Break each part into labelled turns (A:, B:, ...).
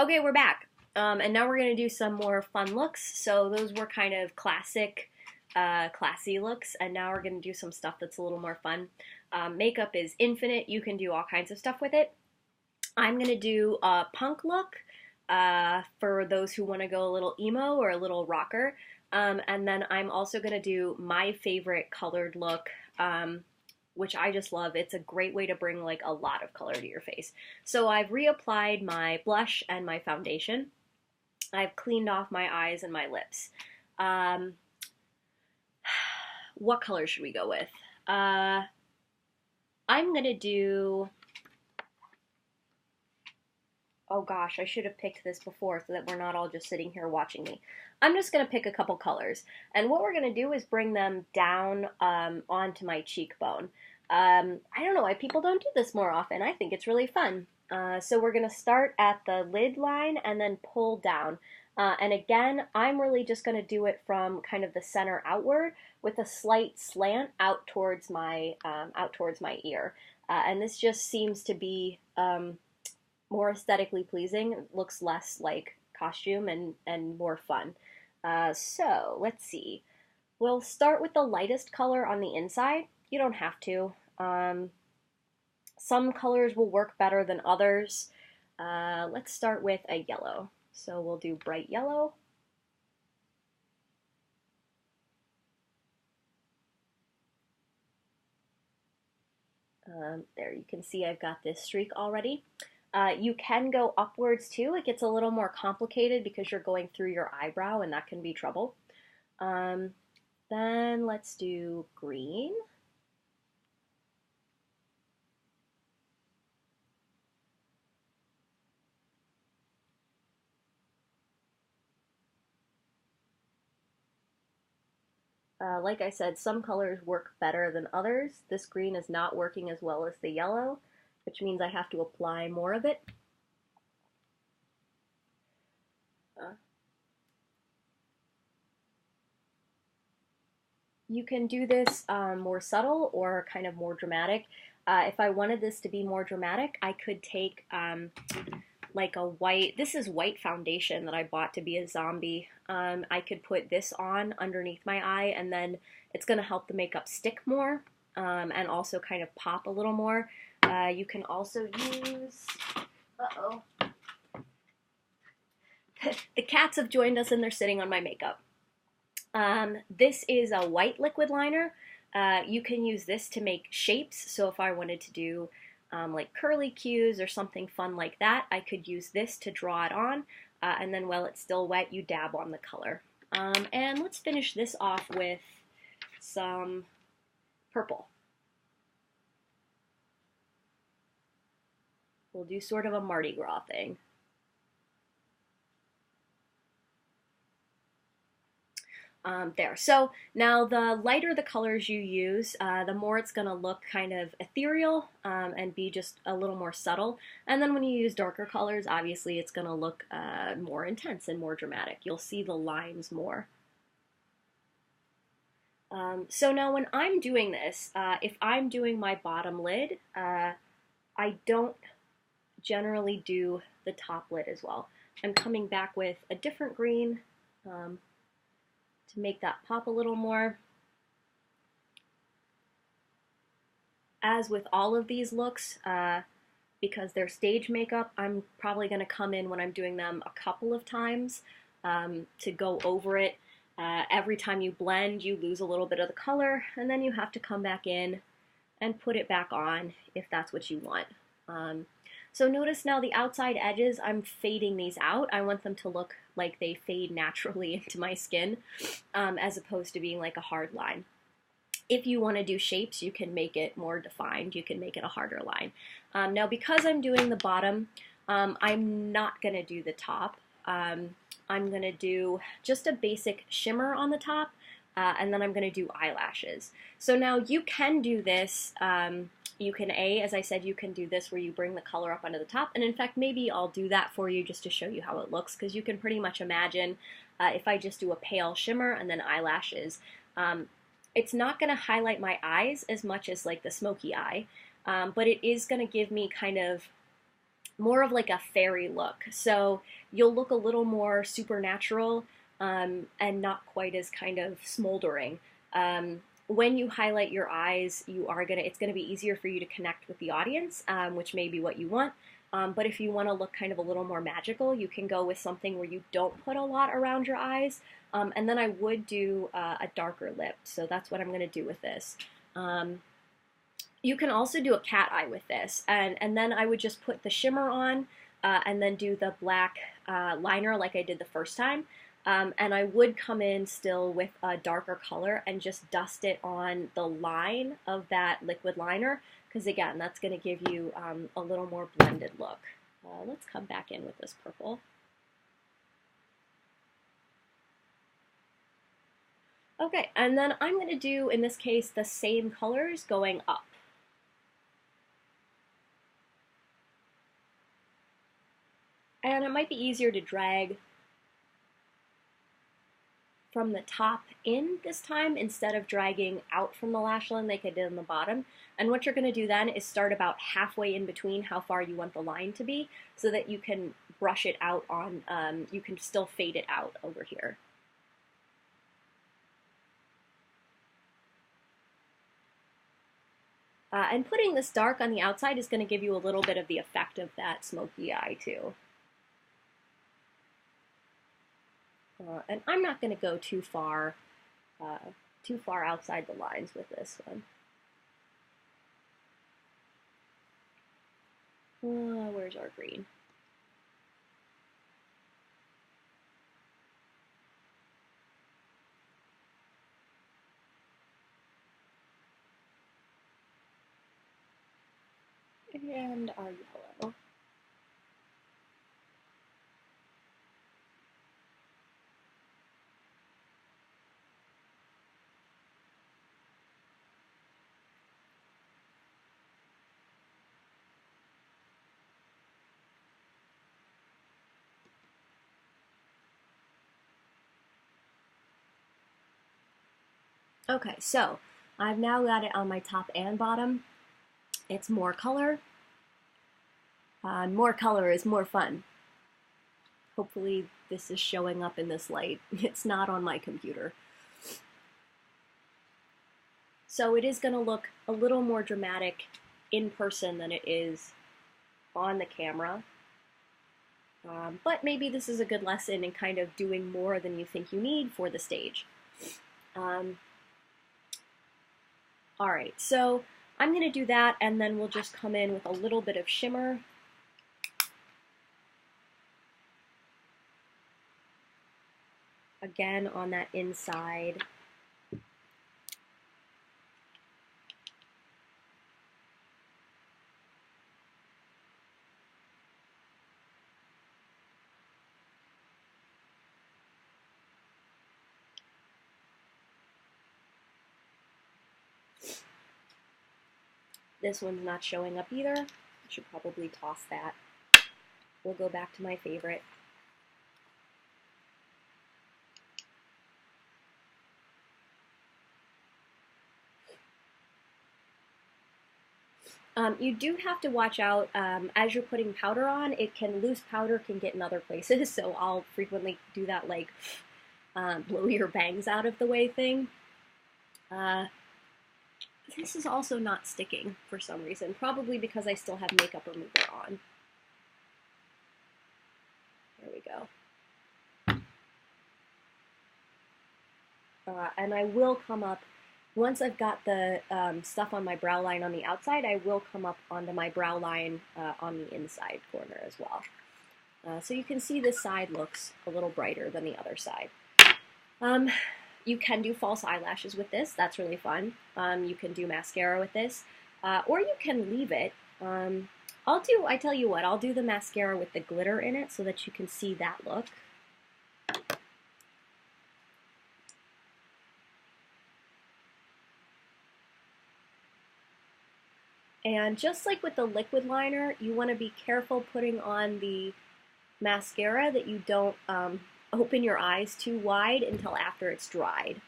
A: Okay, we're back. And now we're going to do some more fun looks. So those were kind of classic, classy looks. And now we're going to do some stuff that's a little more fun. Makeup is infinite. You can do all kinds of stuff with it. I'm going to do a punk look for those who want to go a little emo or a little rocker. And then I'm also going to do my favorite colored look, which I just love. It's a great way to bring like a lot of color to your face. So I've reapplied my blush and my foundation. I've cleaned off my eyes and my lips. Um, what color should we go with? I'm gonna do, oh gosh, I should have picked this before so that we're not all just sitting here watching me. I'm just gonna pick a couple colors. And what we're gonna do is bring them down onto my cheekbone. I don't know why people don't do this more often. I think it's really fun. So we're going to start at the lid line and then pull down. And again, I'm really just going to do it from kind of the center outward with a slight slant out towards my ear. And this just seems to be more aesthetically pleasing. It looks less like costume and more fun. So let's see. We'll start with the lightest color on the inside. You don't have to. Some colors will work better than others. Let's start with a yellow. So we'll do bright yellow. There, you can see I've got this streak already. You can go upwards too. It gets a little more complicated because you're going through your eyebrow and that can be trouble. Then let's do green. Like I said, some colors work better than others. This green is not working as well as the yellow, which means I have to apply more of it. You can do this more subtle or kind of more dramatic. If I wanted this to be more dramatic, I could take like a white, this is white foundation that I bought to be a zombie. I could put this on underneath my eye and then it's going to help the makeup stick more and also kind of pop a little more. You can also use, uh-oh, the cats have joined us and they're sitting on my makeup. This is a white liquid liner. You can use this to make shapes. So if I wanted to do like curly cues or something fun like that, I could use this to draw it on. And then while it's still wet, you dab on the color. And let's finish this off with some purple. We'll do sort of a Mardi Gras thing. There. So now the lighter the colors you use, the more it's going to look kind of ethereal and be just a little more subtle. And then when you use darker colors, obviously it's going to look more intense and more dramatic. You'll see the lines more. So now when I'm doing this, if I'm doing my bottom lid, I don't generally do the top lid as well. I'm coming back with a different green to make that pop a little more. As with all of these looks, because they're stage makeup, I'm probably going to come in when I'm doing them a couple of times to go over it. Every time you blend, you lose a little bit of the color, and then you have to come back in and put it back on if that's what you want. So notice now the outside edges, I'm fading these out. I want them to look like they fade naturally into my skin as opposed to being like a hard line. If you want to do shapes, you can make it more defined. You can make it a harder line. Now because I'm doing the bottom, I'm not going to do the top. I'm going to do just a basic shimmer on the top and then I'm going to do eyelashes. So now you can do this. You can, as I said, you can do this where you bring the color up onto the top. And in fact, maybe I'll do that for you just to show you how it looks, because you can pretty much imagine if I just do a pale shimmer and then eyelashes. It's not going to highlight my eyes as much as like the smoky eye, but it is going to give me kind of more of like a fairy look. So you'll look a little more supernatural and not quite as kind of smoldering. When you highlight your eyes, it's gonna be easier for you to connect with the audience, which may be what you want. But if you want to look kind of a little more magical, you can go with something where you don't put a lot around your eyes. And then I would do a darker lip, so that's what I'm going to do with this. You can also do a cat eye with this, and then I would just put the shimmer on, and then do the black liner like I did the first time. And I would come in still with a darker color and just dust it on the line of that liquid liner, because again, that's going to give you a little more blended look. Let's come back in with this purple. Okay, and then I'm going to do, in this case, the same colors going up. And it might be easier to drag from the top in this time instead of dragging out from the lash line like I did on the bottom. And what you're going to do then is start about halfway in between how far you want the line to be so that you can brush it out on, you can still fade it out over here. And putting this dark on the outside is going to give you a little bit of the effect of that smoky eye too. And I'm not going to go too far outside the lines with this one. Where's our green? And our yellow. Okay, so I've now got it on my top and bottom. It's more color. More color is more fun. Hopefully this is showing up in this light. It's not on my computer. So it is going to look a little more dramatic in person than it is on the camera. But maybe this is a good lesson in kind of doing more than you think you need for the stage. All right, so I'm going to do that, and then we'll just come in with a little bit of shimmer. Again, on that inside. This one's not showing up either. I should probably toss that. We'll go back to my favorite. You do have to watch out as you're putting powder on. Loose powder can get in other places, so I'll frequently do that like blow your bangs out of the way thing. This is also not sticking for some reason, probably because I still have makeup remover on. There we go. And I will come up, once I've got the stuff on my brow line on the outside, I will come up onto my brow line on the inside corner as well. So you can see this side looks a little brighter than the other side. You can do false eyelashes with this. That's really fun. You can do mascara with this, or you can leave it. I tell you what, I'll do the mascara with the glitter in it so that you can see that look. And just like with the liquid liner, you want to be careful putting on the mascara that you don't open your eyes too wide until after it's dried.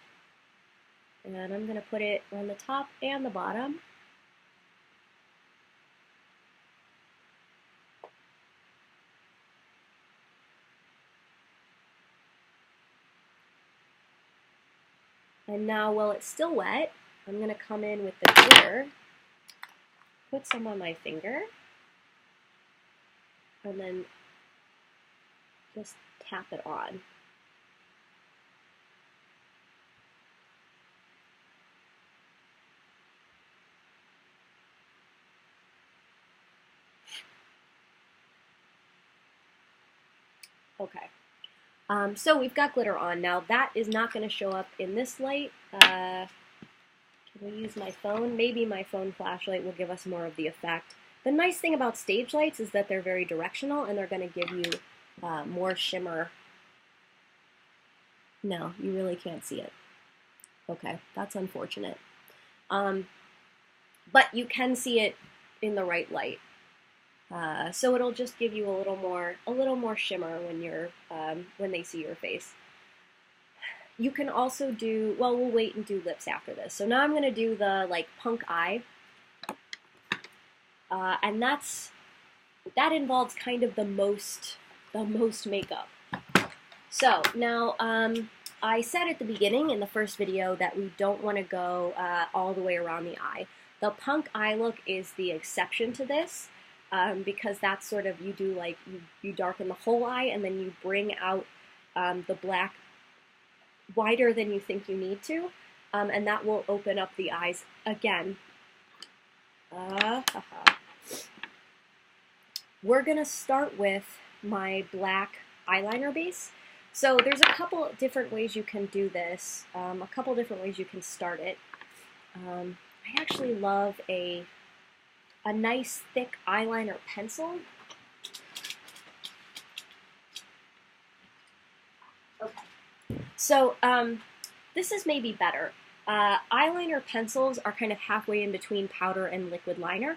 A: And I'm going to put it on the top and the bottom. And now, while it's still wet, I'm going to come in with the glitter, put some on my finger, and then just tap it on. Okay. So we've got glitter on. Now that is not going to show up in this light. Can we use my phone? Maybe my phone flashlight will give us more of the effect. The nice thing about stage lights is that they're very directional and they're going to give you more shimmer. No, you really can't see it. Okay, that's unfortunate. But you can see it in the right light. So it'll just give you a little more shimmer when you're when they see your face. You can also do, well, we'll wait and do lips after this. So now I'm gonna do the like punk eye, and that involves kind of the most makeup. So now I said at the beginning in the first video that we don't want to go all the way around the eye. The punk eye look is the exception to this. Because that's sort of, you do like, you darken the whole eye and then you bring out the black wider than you think you need to, and that will open up the eyes again. We're going to start with my black eyeliner base. So there's a couple different ways you can do this, a couple different ways you can start it. I actually love a nice thick eyeliner pencil. Okay, so this is maybe better. Eyeliner pencils are kind of halfway in between powder and liquid liner,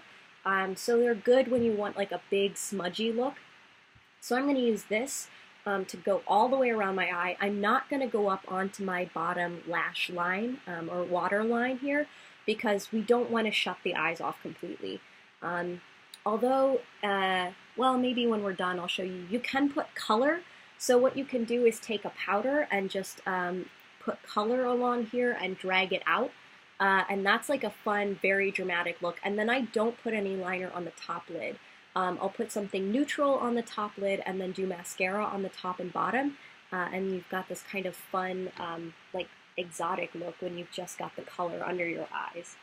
A: so they're good when you want like a big smudgy look. So I'm going to use this to go all the way around my eye. I'm not going to go up onto my bottom lash line or water line here because we don't want to shut the eyes off completely. Although, well, maybe when we're done, I'll show you. You can put color. So what you can do is take a powder and just put color along here and drag it out. And that's like a fun, very dramatic look. And then I don't put any liner on the top lid. I'll put something neutral on the top lid and then do mascara on the top and bottom. And you've got this kind of fun, like exotic look when you've just got the color under your eyes.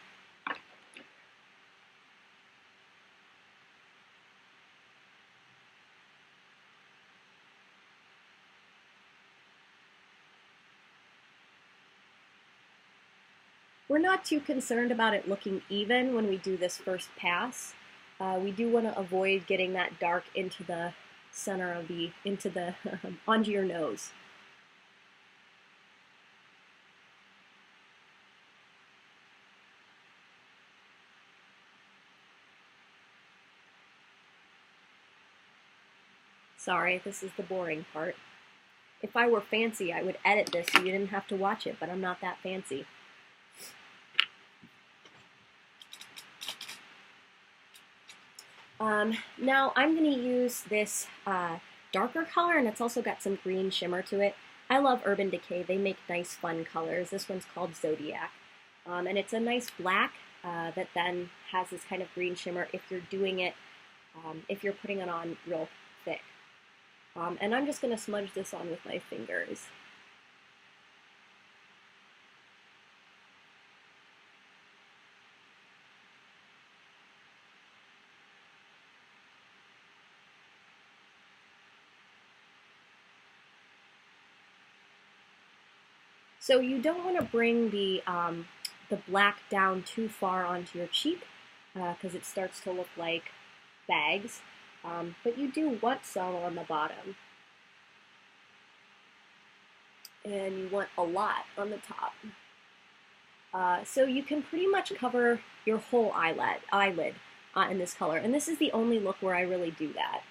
A: We're not too concerned about it looking even when we do this first pass. We do want to avoid getting that dark into the center of the, onto your nose. Sorry, this is the boring part. If I were fancy, I would edit this so you didn't have to watch it, but I'm not that fancy. Now I'm going to use this darker color, and it's also got some green shimmer to it. I love Urban Decay. They make nice, fun colors. This one's called Zodiac. And it's a nice black that then has this kind of green shimmer if you're doing it, if you're putting it on real thick. And I'm just going to smudge this on with my fingers. So you don't want to bring the black down too far onto your cheek because it starts to look like bags, but you do want some on the bottom. And you want a lot on the top. So you can pretty much cover your whole eyelid in this color, and this is the only look where I really do that.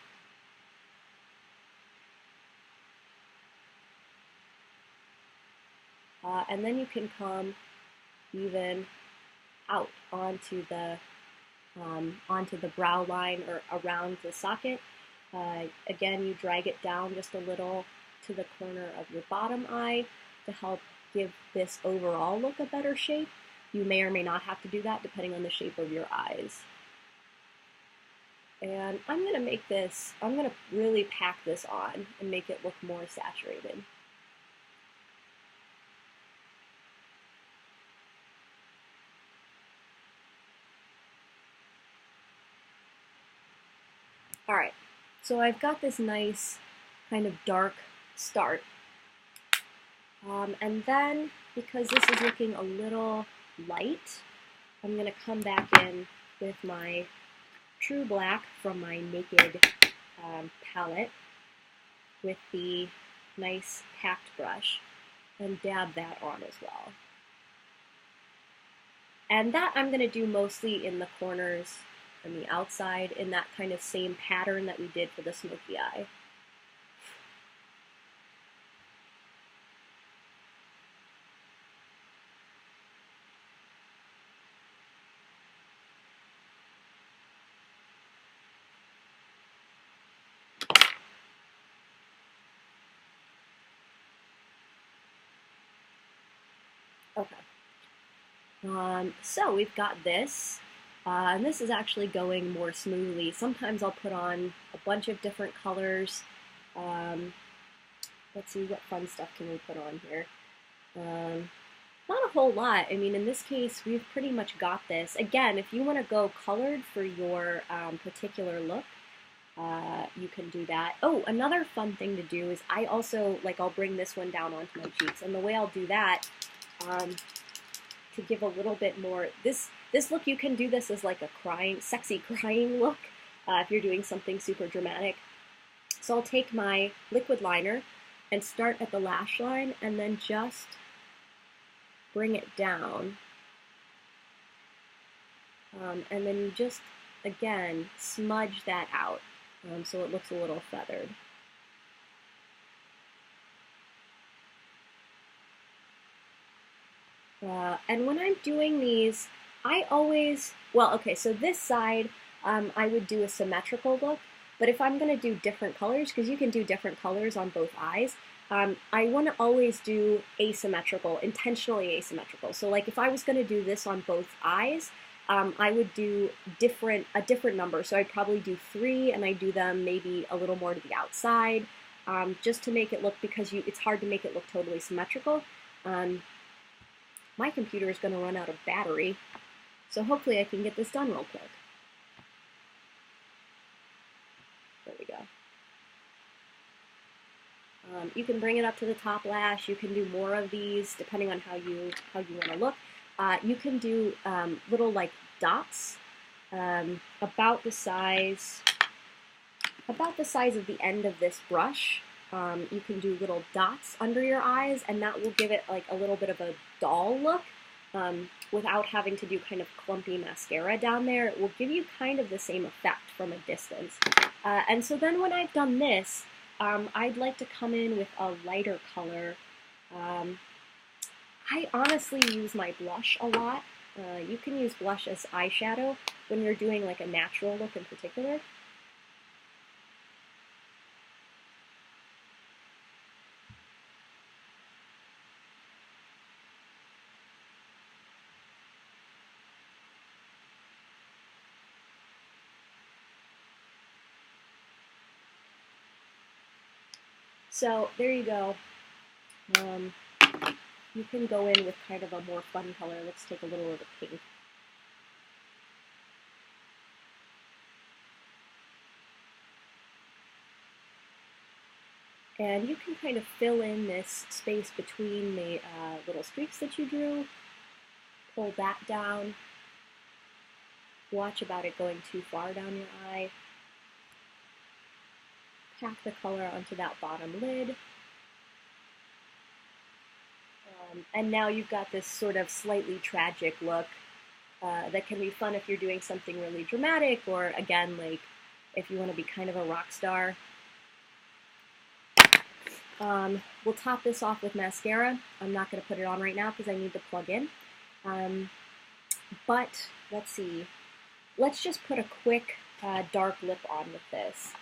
A: And then you can come even out onto the brow line or around the socket. Again, you drag it down just a little to the corner of your bottom eye to help give this overall look a better shape. You may or may not have to do that depending on the shape of your eyes. And I'm going to make this, I'm going to really pack this on and make it look more saturated. All right, so I've got this nice kind of dark start. And then, because this is looking a little light, I'm going to come back in with my True Black from my Naked palette with the nice packed brush and dab that on as well. And that I'm going to do mostly in the corners and the outside in that kind of same pattern that we did for the smoky eye. Okay. So we've got this, and this is actually going more smoothly. Sometimes I'll put on a bunch of different colors. Let's see, what fun stuff can we put on here? Not a whole lot. I mean, in this case, we've pretty much got this. Again, if you want to go colored for your particular look, you can do that. Oh, another fun thing to do is I also, like, I'll bring this one down onto my cheeks, and the way I'll do that, to give a little bit more, this look, you can do this as like a crying, sexy crying look, if you're doing something super dramatic. So I'll take my liquid liner and start at the lash line and then just bring it down. And then you just, again, smudge that out so it looks a little feathered. And when I'm doing these, I always, well, okay, so this side, I would do a symmetrical look, but if I'm going to do different colors, because you can do different colors on both eyes, I want to always do asymmetrical, intentionally asymmetrical. So like if I was going to do this on both eyes, I would do a different number. So I'd probably do 3, and I do them maybe a little more to the outside, just to make it look, because it's hard to make it look totally symmetrical. My computer is going to run out of battery, so hopefully I can get this done real quick. There we go. You can bring it up to the top lash. You can do more of these depending on how you want to look. You can do little like dots about the size of the end of this brush. You can do little dots under your eyes, and that will give it like a little bit of a doll look without having to do kind of clumpy mascara down there. It will give you kind of the same effect from a distance. And so then when I've done this, I'd like to come in with a lighter color. I honestly use my blush a lot. You can use blush as eyeshadow when you're doing like a natural look in particular. So there you go. You can go in with kind of a more fun color. Let's take a little of the pink. And you can kind of fill in this space between the little streaks that you drew. Pull that down. Watch about it going too far down your eye. Pack the color onto that bottom lid. And now you've got this sort of slightly tragic look that can be fun if you're doing something really dramatic, or again, like if you want to be kind of a rock star. We'll top this off with mascara. I'm not going to put it on right now because I need to plug in. But let's see. Let's just put a quick dark lip on with this.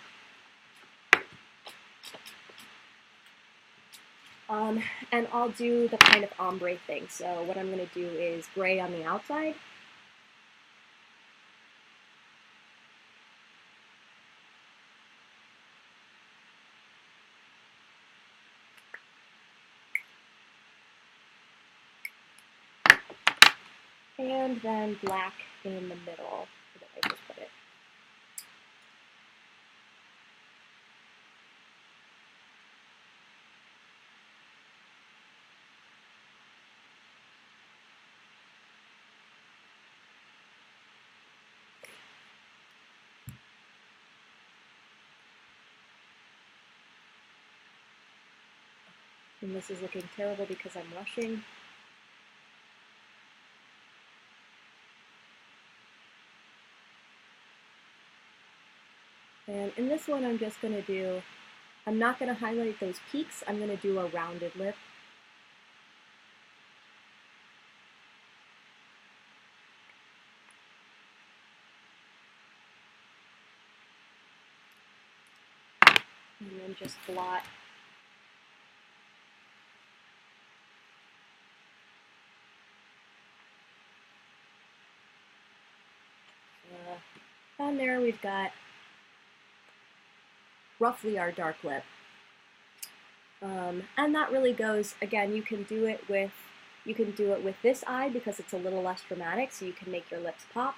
A: And I'll do the kind of ombre thing. So what I'm going to do is gray on the outside. And then black in the middle. Where did I just put it? And this is looking terrible because I'm rushing. And in this one, I'm just going to do, I'm not going to highlight those peaks. I'm going to do a rounded lip. And then just blot. Down there we've got roughly our dark lip. And that really goes, again, you can do it with this eye because it's a little less dramatic, so you can make your lips pop.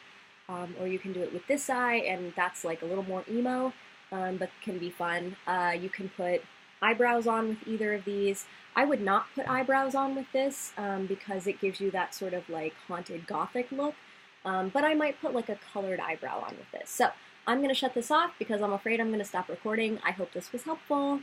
A: Or you can do it with this eye, and that's like a little more emo, but can be fun. You can put eyebrows on with either of these. I would not put eyebrows on with this because it gives you that sort of like haunted gothic look, but I might put like a colored eyebrow on with this. So I'm going to shut this off because I'm afraid I'm going to stop recording. I hope this was helpful.